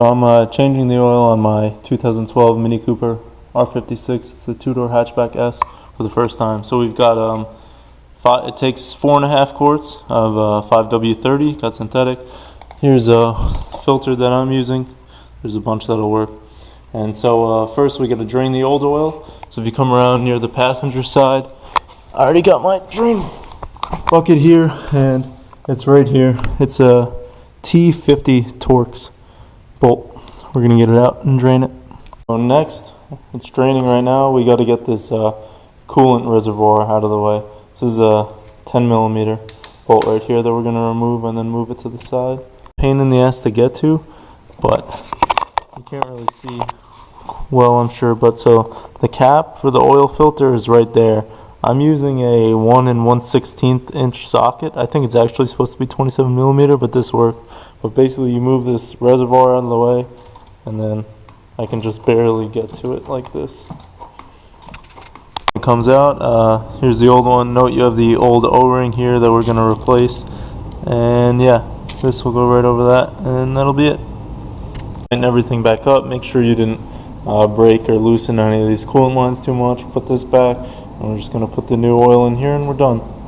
I'm changing the oil on my 2012 Mini Cooper R56. It's a two-door hatchback S for the first time. So we've got it takes 4.5 quarts of 5W30, got synthetic. Here's a filter that I'm using. There's a bunch that'll work. And so first we got to drain the old oil. So if you come around near the passenger side, I already got my drain bucket here, and it's right here. It's a T50 Torx bolt. We're gonna get it out and drain it. So next, it's draining right now. We got to get this coolant reservoir out of the way. This is a 10mm bolt right here that we're gonna remove and then move it to the side. Pain in the ass to get to, but you can't really see well, I'm sure. But so the cap for the oil filter is right there. I'm using a 1 1/16 inch socket. I think it's actually supposed to be 27mm, but this worked. But basically you move this reservoir out of the way, and then I can just barely get to it like this. It comes out. Here's the old one. Note you have the old O-ring here that we're going to replace. And yeah, this will go right over that, and that'll be it. Tighten everything back up. Make sure you didn't break or loosen any of these coolant lines too much. Put this back, and we're just going to put the new oil in here, and we're done.